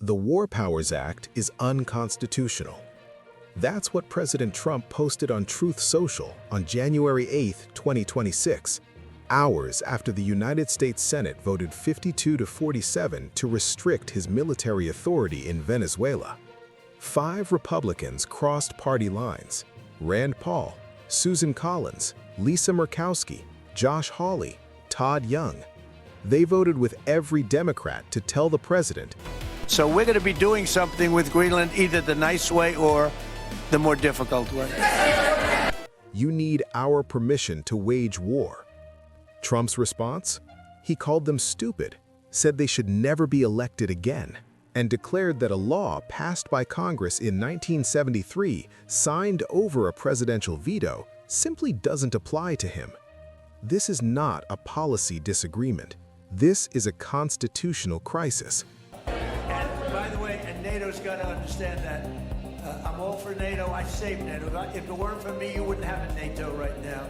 The War Powers Act is unconstitutional. That's what President Trump posted on Truth Social on January 8, 2026, hours after the United States Senate voted 52-47 to restrict his military authority in Venezuela. 5 Republicans crossed party lines: Rand Paul, Susan Collins, Lisa Murkowski, Josh Hawley, Todd Young. They voted with every Democrat to tell the president, so we're going to be doing something with Greenland, either the nice way or the more difficult way. "You need our permission to wage war." Trump's response? He called them stupid, said they should never be elected again, and declared that a law passed by Congress in 1973, signed over a presidential veto, simply doesn't apply to him. This is not a policy disagreement. This is a constitutional crisis. And by the way, and NATO's got to understand that. I'm all for NATO. I saved NATO. If it weren't for me, you wouldn't have a NATO right now.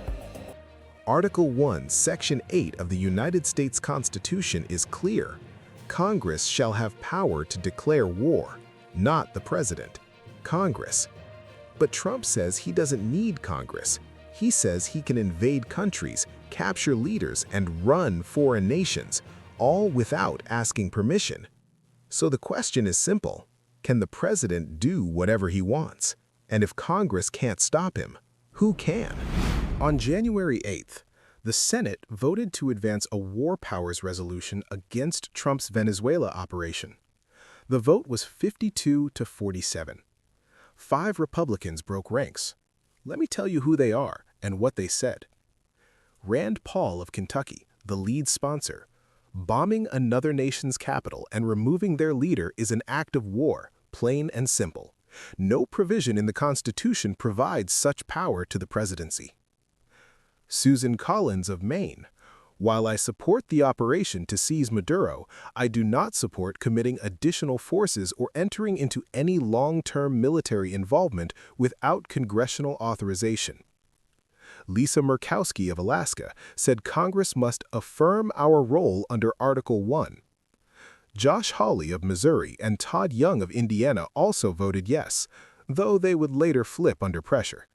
Article 1, Section 8 of the United States Constitution is clear. Congress shall have power to declare war, not the president. Congress. But Trump says he doesn't need Congress. He says he can invade countries, capture leaders, and run foreign nations, all without asking permission. So the question is simple. Can the president do whatever he wants? And if Congress can't stop him, who can? On January 8th, the Senate voted to advance a war powers resolution against Trump's Venezuela operation. The vote was 52-47. 5 Republicans broke ranks. Let me tell you who they are and what they said. Rand Paul of Kentucky, the lead sponsor. Bombing another nation's capital and removing their leader is an act of war, plain and simple. No provision in the Constitution provides such power to the presidency. Susan Collins of Maine. While I support the operation to seize Maduro, I do not support committing additional forces or entering into any long-term military involvement without congressional authorization. Lisa Murkowski of Alaska said Congress must affirm our role under Article 1. Josh Hawley of Missouri and Todd Young of Indiana also voted yes, though they would later flip under pressure.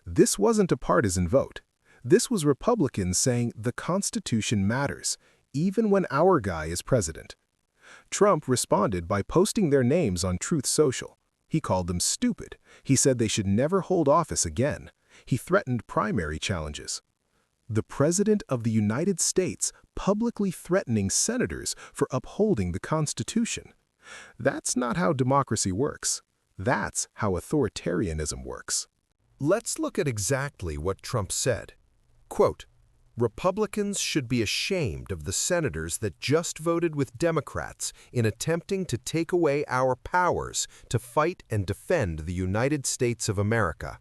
This wasn't a partisan vote. This was Republicans saying the Constitution matters, even when our guy is president. Trump responded by posting their names on Truth Social. He called them stupid. He said they should never hold office again. He threatened primary challenges. The President of the United States publicly threatening senators for upholding the Constitution. That's not how democracy works. That's how authoritarianism works. Let's look at exactly what Trump said. Quote, "Republicans should be ashamed of the senators that just voted with Democrats in attempting to take away our powers to fight and defend the United States of America."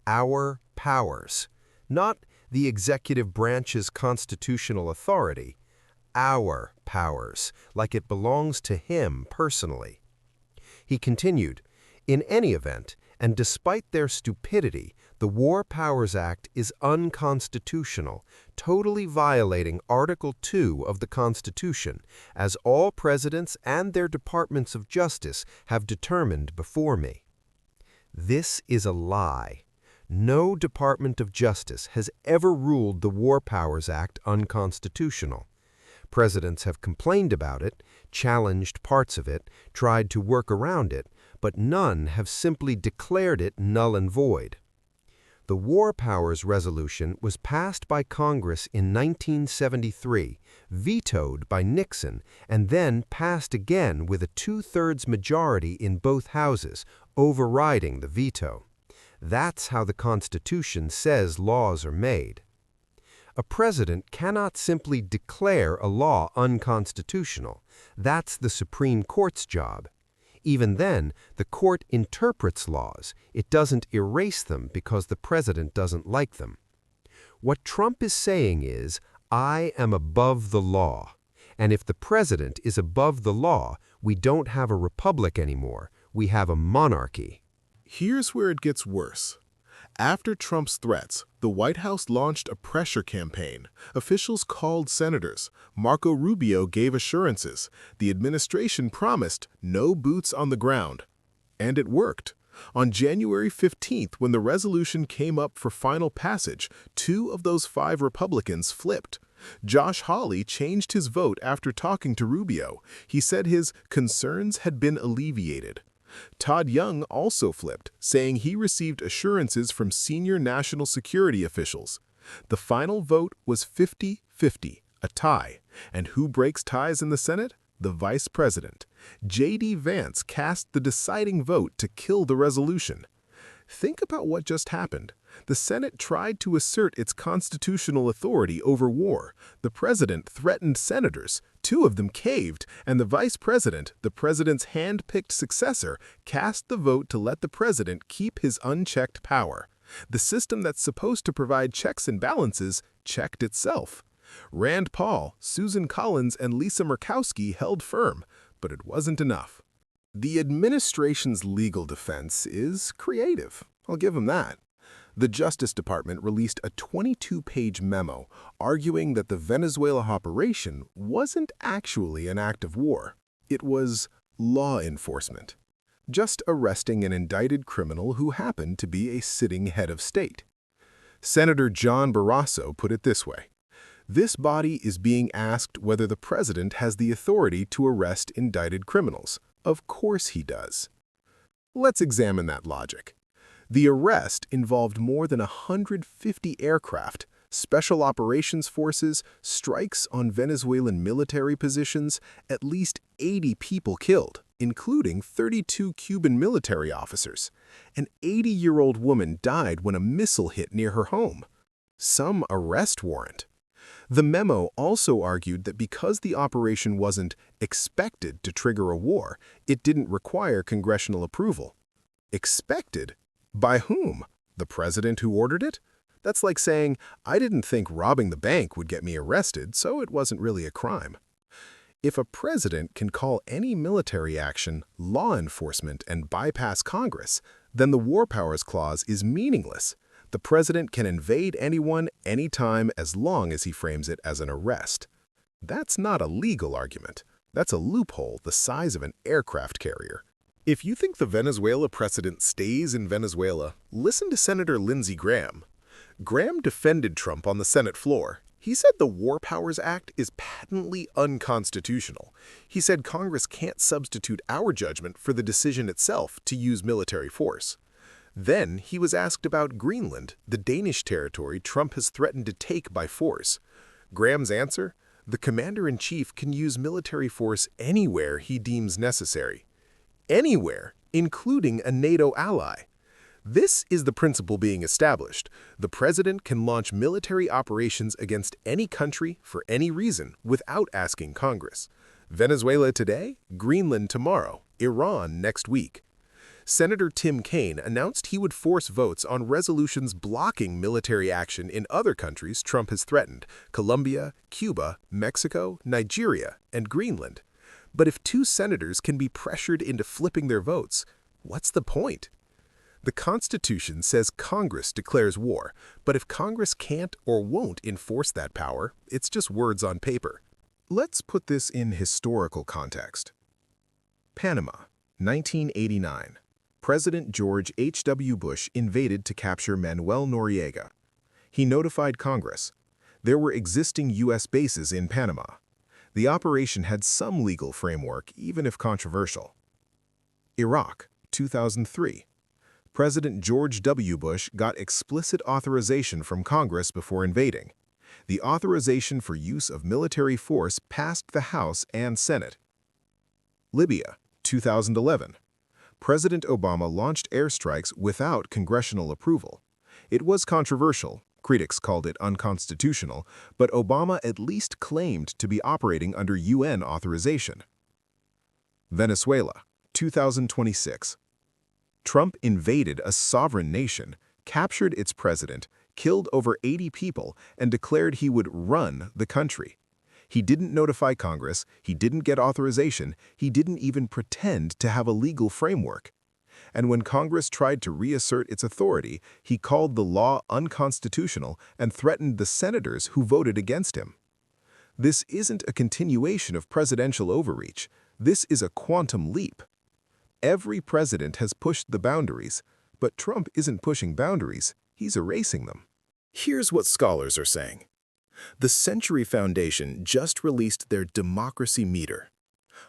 Our powers, not the executive branch's constitutional authority, our powers, like it belongs to him personally. He continued, "In any event, and despite their stupidity, the War Powers Act is unconstitutional, totally violating Article 2 of the Constitution, as all presidents and their departments of justice have determined before me." This is a lie. No Department of Justice has ever ruled the War Powers Act unconstitutional. Presidents have complained about it, challenged parts of it, tried to work around it, but none have simply declared it null and void. The War Powers Resolution was passed by Congress in 1973, vetoed by Nixon, and then passed again with a 2/3 majority in both houses, overriding the veto. That's how the Constitution says laws are made. A president cannot simply declare a law unconstitutional. That's the Supreme Court's job. Even then, the court interprets laws. It doesn't erase them because the president doesn't like them. What Trump is saying is, I am above the law. And if the president is above the law, we don't have a republic anymore. We have a monarchy. Here's where it gets worse. After Trump's threats, the White House launched a pressure campaign. Officials called senators. Marco Rubio gave assurances. The administration promised no boots on the ground. And it worked. On January 15th, when the resolution came up for final passage, 2 of those 5 Republicans flipped. Josh Hawley changed his vote after talking to Rubio. He said his concerns had been alleviated. Todd Young also flipped, saying he received assurances from senior national security officials. The final vote was 50-50, a tie. And who breaks ties in the Senate? The Vice President. J.D. Vance cast the deciding vote to kill the resolution. Think about what just happened. The Senate tried to assert its constitutional authority over war. The president threatened senators. 2 of them caved, and the vice president, the president's hand-picked successor, cast the vote to let the president keep his unchecked power. The system that's supposed to provide checks and balances checked itself. Rand Paul, Susan Collins, and Lisa Murkowski held firm, but it wasn't enough. The administration's legal defense is creative. I'll give them that. The Justice Department released a 22-page memo arguing that the Venezuela operation wasn't actually an act of war. It was law enforcement, just arresting an indicted criminal who happened to be a sitting head of state. Senator John Barrasso put it this way: "This body is being asked whether the president has the authority to arrest indicted criminals. Of course he does." Let's examine that logic. The arrest involved more than 150 aircraft, special operations forces, strikes on Venezuelan military positions, at least 80 people killed, including 32 Cuban military officers. An 80-year-old woman died when a missile hit near her home. Some arrest warrant. The memo also argued that because the operation wasn't expected to trigger a war, it didn't require congressional approval. Expected? By whom? The president who ordered it? That's like saying, I didn't think robbing the bank would get me arrested, so it wasn't really a crime. If a president can call any military action law enforcement and bypass Congress, then the War Powers Clause is meaningless. The president can invade anyone, anytime, as long as he frames it as an arrest. That's not a legal argument. That's a loophole the size of an aircraft carrier. If you think the Venezuela precedent stays in Venezuela, listen to Senator Lindsey Graham. Graham defended Trump on the Senate floor. He said the War Powers Act is patently unconstitutional. He said Congress can't substitute our judgment for the decision itself to use military force. Then he was asked about Greenland, the Danish territory Trump has threatened to take by force. Graham's answer? The commander-in-chief can use military force anywhere he deems necessary. Anywhere, including a NATO ally. This is the principle being established. The president can launch military operations against any country for any reason without asking Congress. Venezuela today, Greenland tomorrow, Iran next week. Senator Tim Kaine announced he would force votes on resolutions blocking military action in other countries Trump has threatened: Colombia, Cuba, Mexico, Nigeria, and Greenland. But if 2 senators can be pressured into flipping their votes, what's the point? The Constitution says Congress declares war, but if Congress can't or won't enforce that power, it's just words on paper. Let's put this in historical context. Panama, 1989. President George H.W. Bush invaded to capture Manuel Noriega. He notified Congress. There were existing U.S. bases in Panama. The operation had some legal framework, even if controversial. Iraq, 2003. President George W. Bush got explicit authorization from Congress before invading. The authorization for use of military force passed the House and Senate. Libya, 2011. President Obama launched airstrikes without congressional approval. It was controversial. Critics called it unconstitutional, but Obama at least claimed to be operating under UN authorization. Venezuela, 2026. Trump invaded a sovereign nation, captured its president, killed over 80 people, and declared he would run the country. He didn't notify Congress, he didn't get authorization, he didn't even pretend to have a legal framework. And when Congress tried to reassert its authority, he called the law unconstitutional and threatened the senators who voted against him. This isn't a continuation of presidential overreach. This is a quantum leap. Every president has pushed the boundaries, but Trump isn't pushing boundaries, he's erasing them. Here's what scholars are saying. The Century Foundation just released their democracy meter.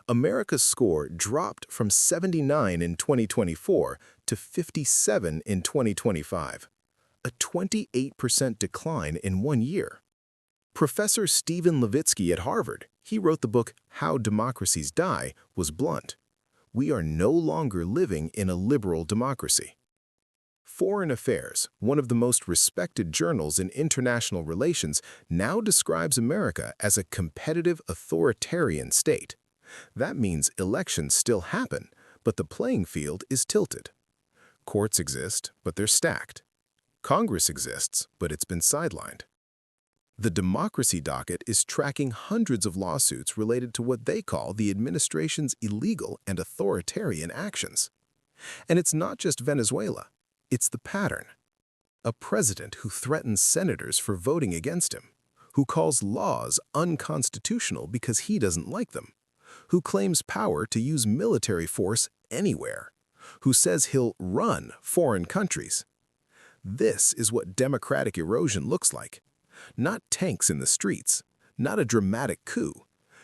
America's score dropped from 79 in 2024 to 57 in 2025, a 28% decline in 1 year. Professor Stephen Levitsky at Harvard, he wrote the book How Democracies Die, was blunt. We are no longer living in a liberal democracy. Foreign Affairs, one of the most respected journals in international relations, now describes America as a competitive authoritarian state. That means elections still happen, but the playing field is tilted. Courts exist, but they're stacked. Congress exists, but it's been sidelined. The democracy docket is tracking hundreds of lawsuits related to what they call the administration's illegal and authoritarian actions. And it's not just Venezuela. It's the pattern. A president who threatens senators for voting against him, who calls laws unconstitutional because he doesn't like them, who claims power to use military force anywhere, who says he'll run foreign countries. This is what democratic erosion looks like. Not tanks in the streets, not a dramatic coup,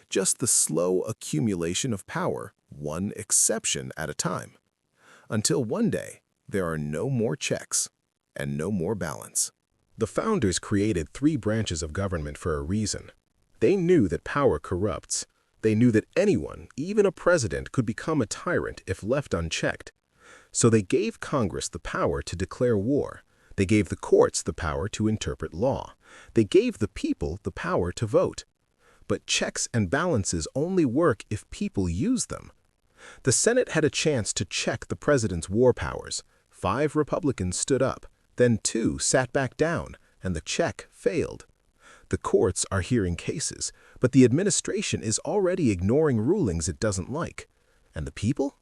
just the slow accumulation of power, one exception at a time. Until one day, there are no more checks and no more balance. The founders created 3 branches of government for a reason. They knew that power corrupts. They knew that anyone, even a president, could become a tyrant if left unchecked. So they gave Congress the power to declare war. They gave the courts the power to interpret law. They gave the people the power to vote. But checks and balances only work if people use them. The Senate had a chance to check the president's war powers. 5 Republicans stood up, then 2 sat back down, and the check failed. The courts are hearing cases, but the administration is already ignoring rulings it doesn't like. And the people?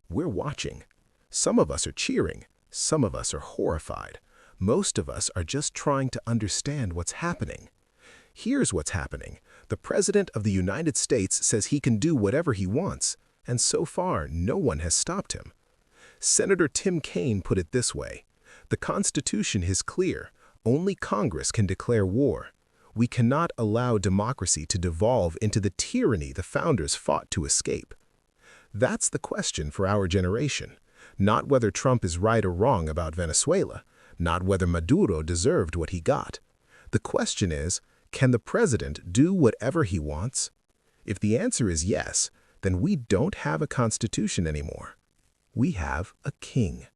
We're watching. Some of us are cheering. Some of us are horrified. Most of us are just trying to understand what's happening. Here's what's happening. The President of the United States says he can do whatever he wants, and so far, no one has stopped him. Senator Tim Kaine put it this way: "The Constitution is clear. Only Congress can declare war. We cannot allow democracy to devolve into the tyranny the founders fought to escape." That's the question for our generation. Not whether Trump is right or wrong about Venezuela, not whether Maduro deserved what he got. The question is, can the president do whatever he wants? If the answer is yes, then we don't have a constitution anymore. We have a king.